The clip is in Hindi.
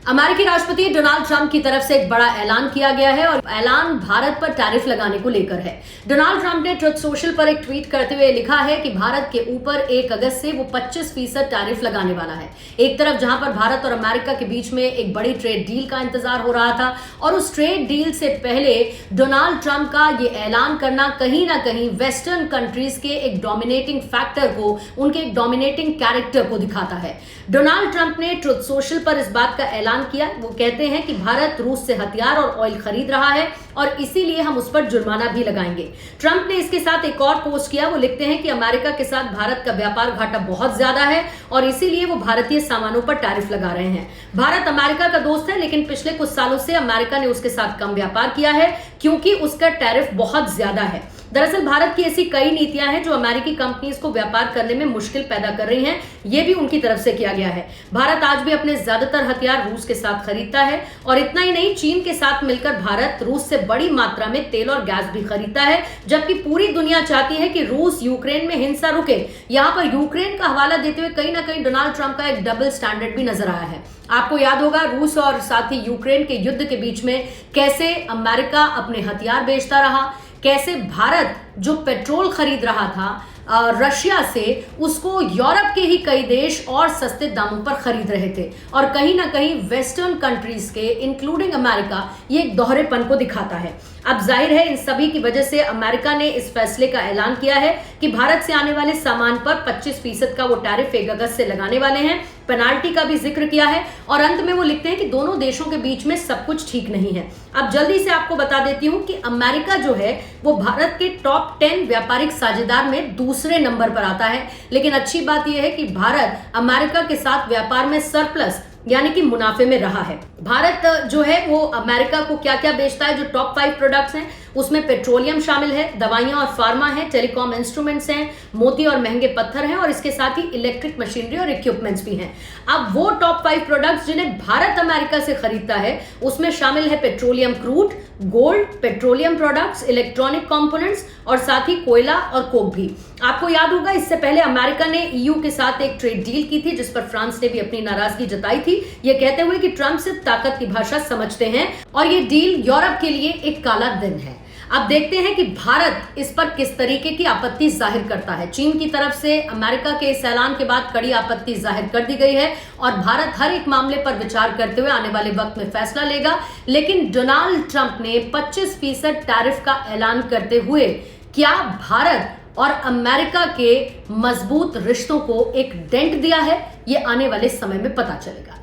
अमेरिकी राष्ट्रपति डोनाल्ड ट्रंप की तरफ से एक बड़ा ऐलान किया गया है और ऐलान भारत पर टैरिफ लगाने को लेकर है। डोनाल्ड ट्रंप ने ट्रुथ सोशल पर एक ट्वीट करते हुए लिखा है कि भारत के ऊपर 1 अगस्त से वो 25% टैरिफ लगाने वाला है। एक तरफ जहां पर भारत और अमेरिका के बीच में एक बड़ी ट्रेड डील का इंतजार हो रहा था और उस ट्रेड डील से पहले डोनाल्ड ट्रंप का ये ऐलान करना कहीं ना कहीं वेस्टर्न कंट्रीज के एक डोमिनेटिंग फैक्टर को, उनके एक डोमिनेटिंग कैरेक्टर को दिखाता है। डोनाल्ड ट्रंप ने ट्रुथ सोशल पर इस बात का ऐलान किया। वो कहते हैं कि भारत रूस से हथियार और ऑयल खरीद रहा है और इसीलिए हम उस पर जुर्माना भी लगाएंगे। ट्रंप ने इसके साथ एक और पोस्ट किया। वो लिखते हैं कि अमेरिका के साथ भारत का व्यापार घाटा बहुत ज्यादा है और इसीलिए वो भारतीय सामानों पर टैरिफ लगा रहे हैं। भारत अमेरिका का दोस्त है, लेकिन पिछले कुछ सालों से अमेरिका ने उसके साथ कम व्यापार किया है क्योंकि उसका टैरिफ बहुत ज्यादा है। दरअसल भारत की ऐसी कई नीतियां हैं जो अमेरिकी कंपनीज को व्यापार करने में मुश्किल पैदा कर रही हैं। ये भी उनकी तरफ से किया गया है। भारत आज भी अपने ज्यादातर हथियार रूस के साथ खरीदता है और इतना ही नहीं, चीन के साथ मिलकर भारत रूस से बड़ी मात्रा में तेल और गैस भी खरीदता है, जबकि पूरी दुनिया चाहती है कि रूस यूक्रेन में हिंसा रुके। यहां पर यूक्रेन का हवाला देते हुए कहीं ना कहीं डोनाल्ड ट्रंप का एक डबल स्टैंडर्ड भी नजर आया है। आपको याद होगा रूस और साथ ही यूक्रेन के युद्ध के बीच में कैसे अमेरिका अपने हथियार बेचता रहा, कैसे भारत जो पेट्रोल खरीद रहा था रशिया से, उसको यूरोप के ही कई देश और सस्ते दामों पर खरीद रहे थे। और कहीं ना कहीं वेस्टर्न कंट्रीज के इंक्लूडिंग अमेरिका ये एक दोहरेपन को दिखाता है। अब जाहिर है इन सभी की वजह से अमेरिका ने इस फैसले का ऐलान किया है कि भारत से आने वाले सामान पर 25% का वो टैरिफ 1 अगस्त से लगाने वाले हैं। पेनाल्टी का भी जिक्र किया है और अंत में वो लिखते हैं कि दोनों देशों के बीच में सब कुछ ठीक नहीं है। अब जल्दी से आपको बता देती हूं कि अमेरिका जो है वो भारत के टॉप 10 व्यापारिक साझेदार में दूसरे नंबर पर आता है। लेकिन अच्छी बात यह है कि भारत अमेरिका के साथ व्यापार में सरप्लस यानी कि मुनाफे में रहा है। भारत जो है वो अमेरिका को क्या क्या बेचता है, जो टॉप 5 प्रोडक्ट्स हैं उसमें पेट्रोलियम शामिल है, दवाइयां और फार्मा है, टेलीकॉम इंस्ट्रूमेंट्स हैं, मोती और महंगे पत्थर हैं और इसके साथ ही इलेक्ट्रिक मशीनरी और इक्विपमेंट्स भी हैं। अब वो टॉप 5 प्रोडक्ट्स जिन्हें भारत अमेरिका से खरीदता है उसमें शामिल है petroleum crude, gold, petroleum products, electronic components और साथ ही कोयला और कोक भी। आपको याद होगा इससे पहले अमेरिका ने ईयू के साथ एक ट्रेड डील की थी जिस पर फ्रांस ने भी अपनी नाराजगी जताई थी, ये कहते हुए कि ट्रंप सिर्फ ताकत की भाषा समझते हैं और ये डील यूरोप के लिए एक काला दिन है। अब देखते हैं कि भारत इस पर किस तरीके की आपत्ति जाहिर करता है। चीन की तरफ से अमेरिका के इस ऐलान के बाद कड़ी आपत्ति जाहिर कर दी गई है और भारत हर एक मामले पर विचार करते हुए आने वाले वक्त में फैसला लेगा। लेकिन डोनाल्ड ट्रंप ने 25% टैरिफ का ऐलान करते हुए क्या भारत और अमेरिका के मजबूत रिश्तों को एक डेंट दिया है, ये आने वाले समय में पता चलेगा।